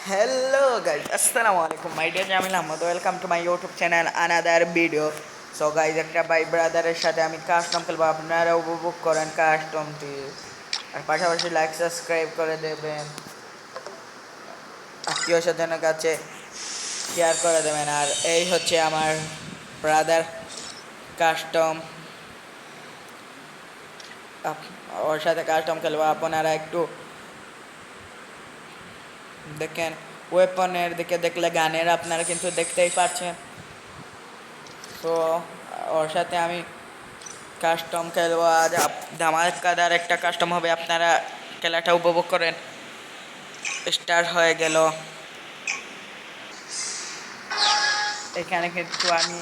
Hello guys, Assalamu alaikum. My dear Jamil Ahmad, welcome to my YouTube channel another video. So guys, একটা ভাই ব্রাদারের সাথে আমি custom খেলবো, আপনারা উপভোগ করেন কাস্টমটি আর পাশাপাশি লাইক সাবস্ক্রাইব করে দেবেন, আত্মীয় স্বজনের কাছে শেয়ার করে দেবেন। আর এই হচ্ছে আমার ব্রাদার কাস্টম, ওর সাথে কাস্টম খেলবো। আপনারা একটু দেখেন, ওয়েপনের দিকে দেখলে গানের আপনারা কিন্তু দেখতেই পাচ্ছেন। তো ওর সাথে আমি কাস্টম খেলবো, আজ ধামাকাদার একটা কাস্টম হবে, আপনারা খেলাটা উপভোগ করেন। স্টার্ট হয়ে গেল। এখানে কিন্তু আমি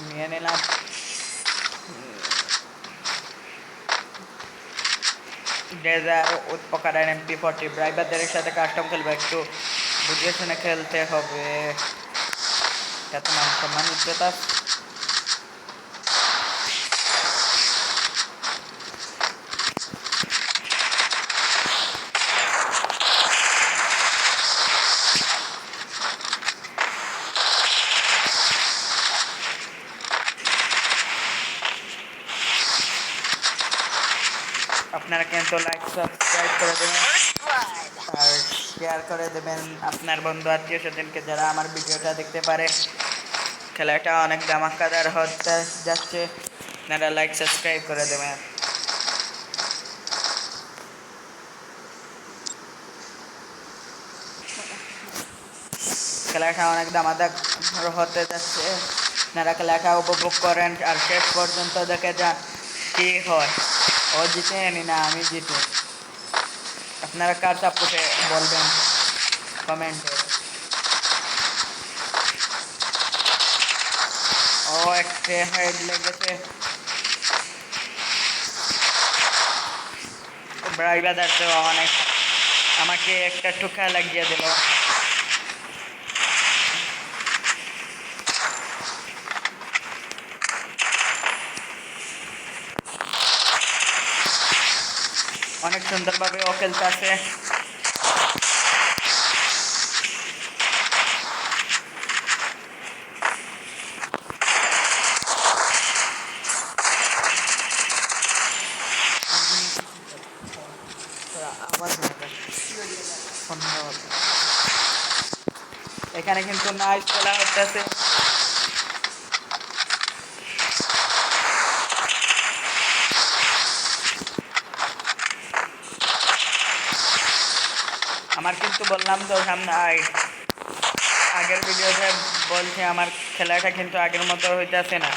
নিয়ে নিলাম ডেজার উৎপকার MP40। ড্রাইভারদের সাথে কাস্টম খেলবো, একটু বুঝে শুনে খেলতে হবে, এত মান সম্মান ইজ্জত। আপনারা কিন্তু লাইক সাবস্ক্রাইব করে দেবেন আর শেয়ার করে দেবেন আপনার বন্ধু আত্মীয় স্বজনকে, যারা আমার ভিডিওটা দেখতে পারে। খেলাটা অনেক ধামাকাদার হতে যাচ্ছে, আপনারা লাইক সাবস্ক্রাইব করে দেবেন। খেলাটা অনেক দামাদার হতে যাচ্ছে, আপনারা খেলাটা উপভোগ করেন আর শেষ পর্যন্ত দেখে যান কী হয়, ও জিতে না আমি জিতে। আপনারা কার সাপোর্টে বলবেন কমেন্টে। ও একটা হেড লেগেছে, ড্রাইভার তো অনেক আমাকে একটা ঠুকা লাগিয়ে দিল। অনেক সুন্দরভাবে ও খেলতে আছে। এখানে কিন্তু নাইস খেলা হচ্ছে। আমার কিন্তু বললাম তো সামনে আগের ভিডিওতে বলছি, আমার খেলাটা কিন্তু আগের মতো হইতেছে না,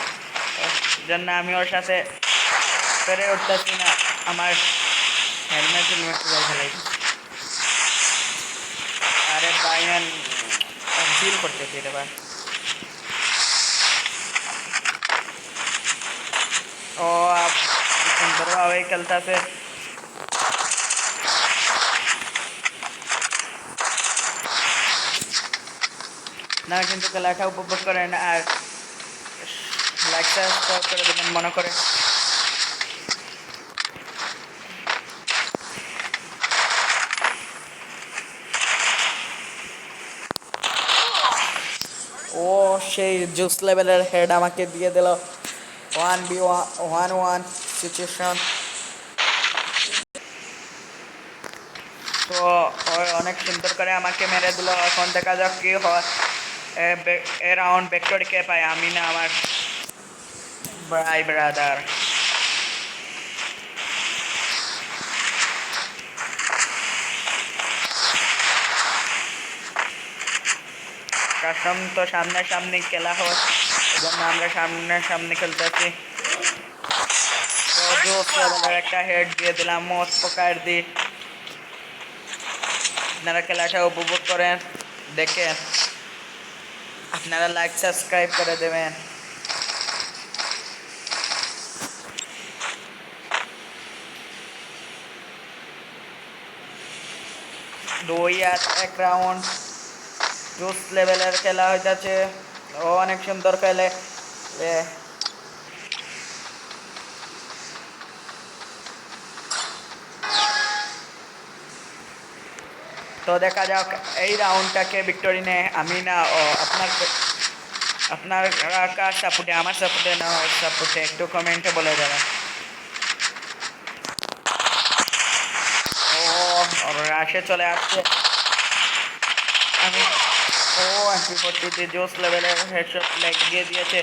জন্য আমি ওর সাথে পেরে উঠতেছি না। আমার হেলমেট খেলাই, আরে বাইম্যান ফিল করতেছি এবার। ও সুন্দরভাবে খেলতেছে। আপনারা কিন্তু খেলাটা উপভোগ করেন আর লাইক সাবস্ক্রাইব করে দেবেন মনে করে। ও সেই জুস লেভেলের হেড আমাকে দিয়ে দিল। 1v1 situation. তো অনেক সুন্দর করে আমাকে মেরে দিল। এখন দেখা যাক কি হয়। এ রাউন্ড ভেক্টর কে পায়, আমি না আমার ভাই ব্রাদার। কাস্টম তো সামনাসামনি খেলা হয়, এজন্য আমরা সামনাসামনি খেলতেছি। একটা হেড দিয়ে দিলাম মোট প্রকার দিয়ে। আপনারা খেলাটা উপভোগ করেন, দেখেন, আপনারা লাইক সাবস্ক্রাইব করে দেবেন। দুই আর এক রাউন্ড জুস লেভেলের খেলা হইতেছে। ও অনেক সুন্দর খেলে। তো দেখা যাক এই রাউন্ডটাকে ভিক্টোরি নেয় আমি না আপনার কার সাপোর্টে, আমার সাপোর্টে না ওর সাপোর্টে একটু কমেন্টে বলে দেবেন। ও ওর রাশে চলে আসছে। আমি ও MP40 জোস লেভেলের হেডশট লেগ দিয়ে দিয়েছে।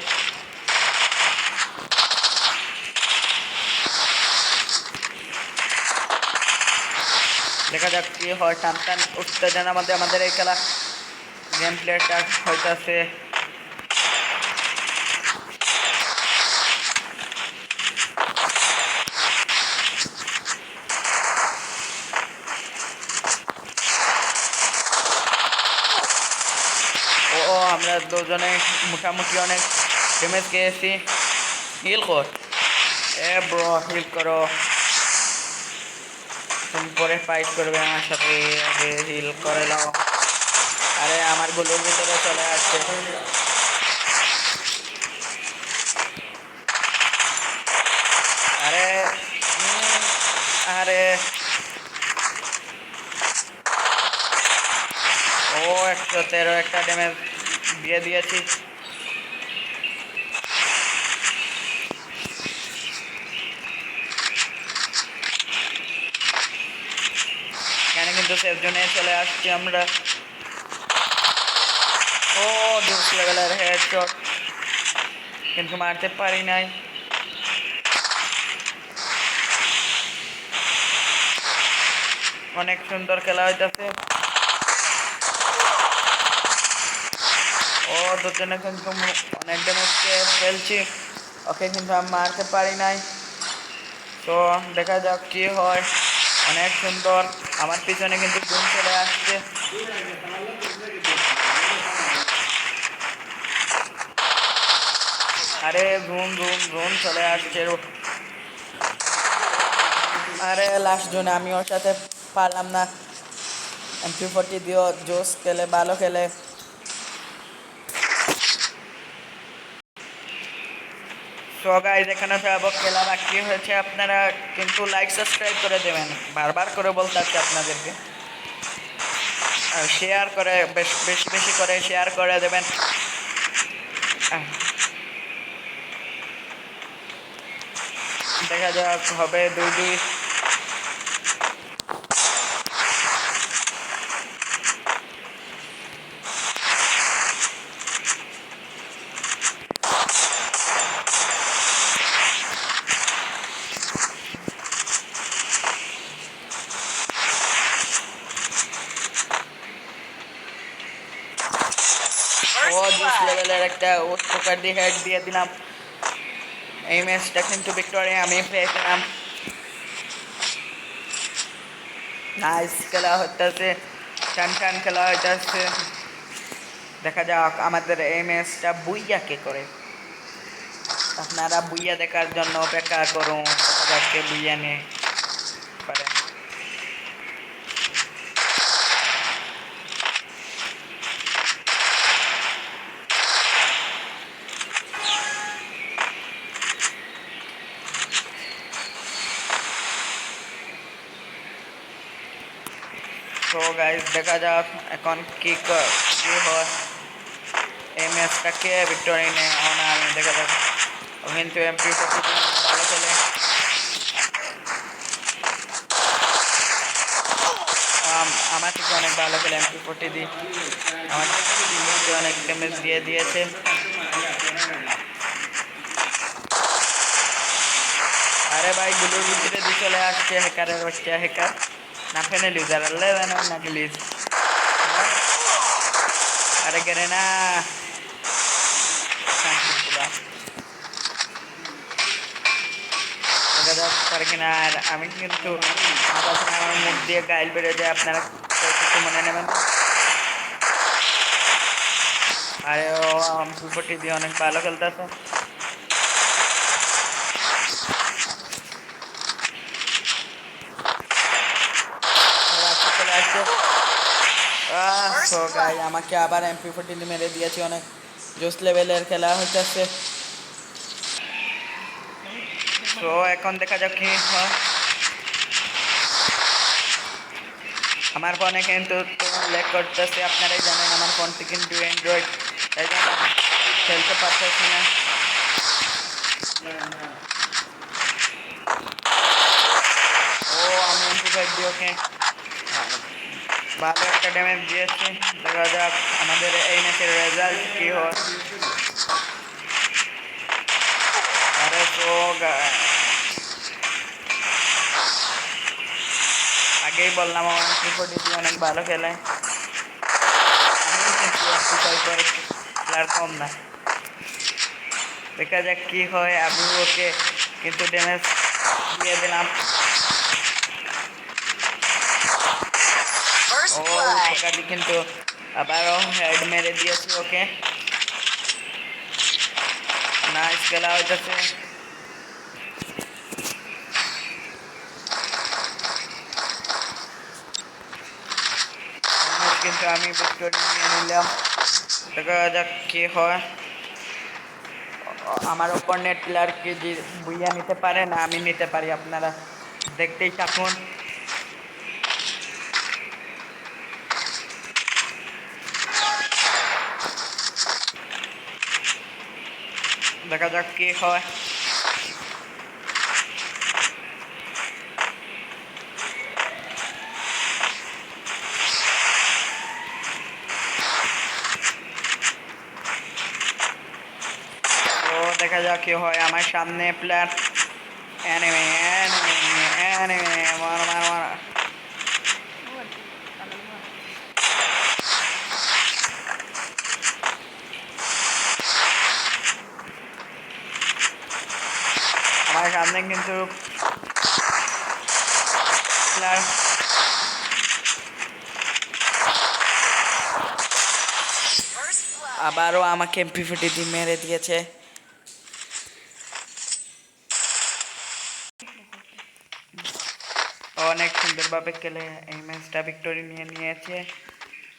দেখা যাক কি হয়। টান টান উত্তেজনার মধ্যে আমাদের এই খেলা গেম প্লেটা হইতেছে। ও আমরা দুজনে মোটামুটি অনেক ড্যামেজ খেয়েছি। হিল কর, এ ব্রো হিল করো, তুমি পরে ফাইট করবে আমার সাথে, আগে হিল করে নাও। আরে আমার গুলোর ভিতরে চলে আসছে। আরে আরে ও 113 একটা ড্যামেজ দিয়ে দিয়েছি। এখানে কিন্তু সেফ জোনে চলে আসছি আমরা। ও 2 লেভেলের হেডশট, কিন্তু মারতে পারি নাই। অনেক সুন্দর খেলা হইতেছে। ও দুজনে কিন্তু অনেক ড্যামেজকে ফেলছি, ওকে কিন্তু আমি মারতে পারি নাই। তো দেখা যাক কি হয়। অনেক সুন্দর, আমার পিছনে কিন্তু জুন চলে আসছে। আরে জুন জুন জুন চলে আসছে। আরে লাস্ট জুনে আমি ওর সাথে পারলাম না। MP40 দিও জোস খেলে, ভালো খেলে। সো গাইস এখানে ব্যাপক খেলা বাকি হয়েছে, আপনারা কিন্তু লাইক সাবস্ক্রাইব করে দেবেন, বারবার করে বলতে চাচ্ছি আপনাদেরকে। আর শেয়ার করে বেশি বেশি করে শেয়ার করে দেবেন। দেখা যাক হবে 2-2। ও 2 লেভেলের একটা স্পোকার দিয়ে হেড দিয়ে দিলাম। এই ম্যাচটা কিন্তু ভিক্টোরি আমি পেয়েছিলাম। নাইস খেলা হইতেছে, টান টান খেলা হইতেছে। দেখা যাক আমাদের এই ম্যাচটা বুইয়া কে করে। আপনারা বুইয়া দেখার জন্য অপেক্ষা করুন, দেখা যাক কে বুইয়া নিয়ে পারে। তো গাইস দেখা যাক এখন কি হয়। এই ম্যাচটাকে ভিক্টোরি নেয় না আমি, দেখা যাক। কিন্তু MP40 ভালো খেলে। আমার থেকে অনেক ভালো খেলে MP40 দি, আমার অনেক ড্যামেজ দিয়ে দিয়েছে। আরে ভাই গুলোর ভিতরে দিয়ে চলে আসছে হ্যাকারের বাচ্চা, হ্যাকার না ফেনে লিউজার আল্লাহ না লিজ। আরে গেরে না দেখা যাক পারে কিনা। আর আমি কিন্তু আমার মুখ দিয়ে গাইল বেড়ে যায়, আপনারা কিছু মনে নেবেন। আরে ও MP40 দিয়ে অনেক ভালো খেলতেছে। চলে আসছে। আমাকে আবার MP40 মেরে দিয়েছে। অনেক জোস লেভেলের খেলা হইতেছে। তো এখন দেখা যাক কি হয়। আমার ফোনে কিন্তু ল্যাগ করতেছে, আপনারাই জানেন আমার ফোনটি কিন্তু অ্যান্ড্রয়েড, তাই জন্য খেলতে পারতেছি না। ও আমি এমপি5 দিয়ে ওকে ভালো একটা ড্যামেজ দিয়েছি। দেখা যাক আমাদের এই ম্যাচের রেজাল্ট কি হয়। আরে তো আগেই বললাম আমার এমপি40 অনেক ভালো খেলে, আমি কিন্তু প্লেয়ার কম না। দেখা যাক কি হয়। আমি ওকে কিন্তু ড্যামেজ দিয়ে দিলাম। ও পোকাটি কিন্তু আবারও হেড মেরে দিয়েছি ওকে। নাইস খেলা হইতেছে। কিন্তু আমি ভিক্টোরি নিয়ে নিলাম। দেখা যাক কি হয়। আমার অপোনেন্ট প্লেয়ার কি বুইয়া নিতে পারে না আমি নিতে পারি, আপনারা দেখতেই থাকুন। দেখা যাক কি হয়। তো দেখা যাক কি হয়। আমার সামনে প্লেয়ার এনিমি এনিমি এনিমি মার মার মার। আমার সামনে কিন্তু প্লেয়ার আবারও আমাকে এমপি40 মেরে দিয়েছে। অনেক সুন্দরভাবে খেলে এই ম্যাচটা ভিক্টোরি নিয়ে নিয়েছে।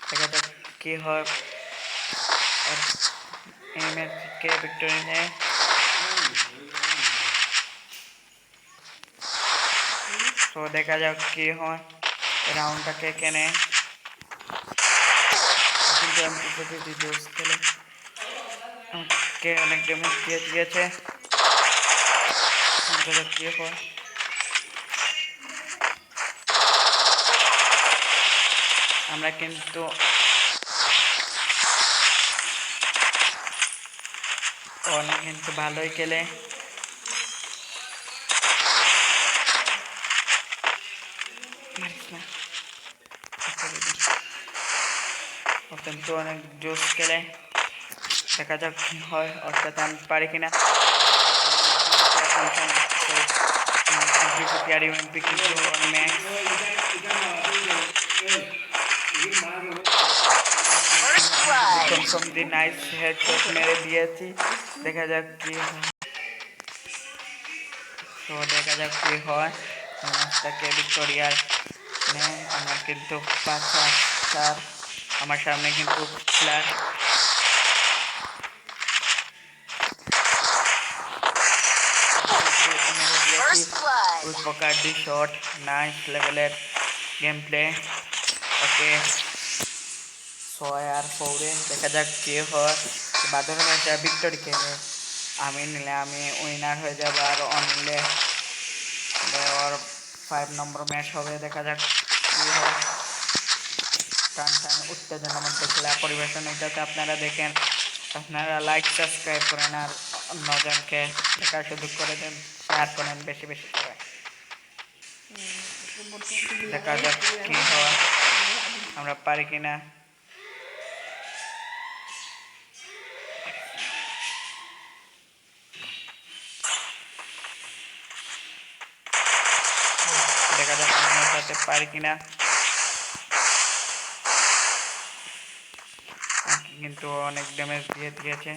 দেখা যাক কি হয়। এই ম্যাচকে ভিক্টোরি নেয়। তো দেখা যাক কি হয় রাউন্ডটাকে কেনে। কিন্তু এমপি40 জোস খেলে আমাকে অনেক ড্যামেজ দিয়ে দিয়েছে। দেখা যাক কি হয়। আমরা কিন্তু অনেক কিন্তু ভালোই খেলে। কিন্তু অনেক জোস খেলে। দেখা যাক কি হয়, অর্থাৎ আমি পারি কিনা। নাইস হেডশট মেরে দিয়েছি। দেখা যাক কি হয়। তো দেখা যাক কি হয়। ম্যাচটাকে ভিক্টোরিয়ার নেয়। আমার কিন্তু 5-4 আমার সামনে কিন্তু প্লেয়ার উস প্রকার দি শট নাইস লেভেলের গেম প্লে। ওকে 6-4 দেখা যাক কি হয়। বাদর ম্যাচটা ভিক্টোরি খেলে আমি নিলে আমি উইনার হয়ে যাব, আর অনিলে ওর 5 নম্বর ম্যাচ হবে। দেখা যাক কি হয়। টান টান উত্তেজনার মধ্যে খেলা পরিবেশন হইতেছে, আপনারা দেখেন। আপনারা লাইক সাবস্ক্রাইব করেন আর অন্যজনকে দেখার সুযোগ করে দেন, শেয়ার করেন বেশি বেশি করে। দেখা যাক কি হয়, আমরা পারি কিনা। দেখা যাক আমি ওটাতে পারি কিনা। কিন্তু অনেক ড্যামেজ দিয়ে দিয়েছে।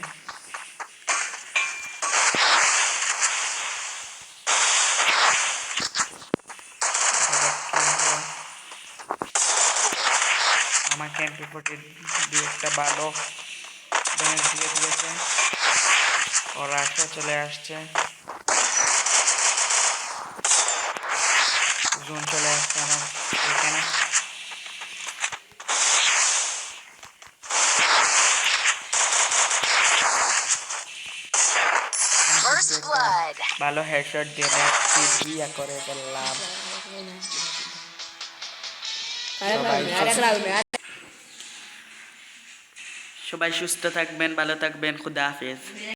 আমাকে এমপি40 দিয়ে একটা ভালো ড্যামেজ দিয়ে দিয়েছে। ওরা চলে আসছে, জোন চলে আসছে আমার এখানে। দিয়েছি ভালো হেডশট দিয়ে ম্যাচটি বিয়া করে ফেললাম সবাই সুস্থ থাকবেন ভালো থাকবেন খুদা হাফেজ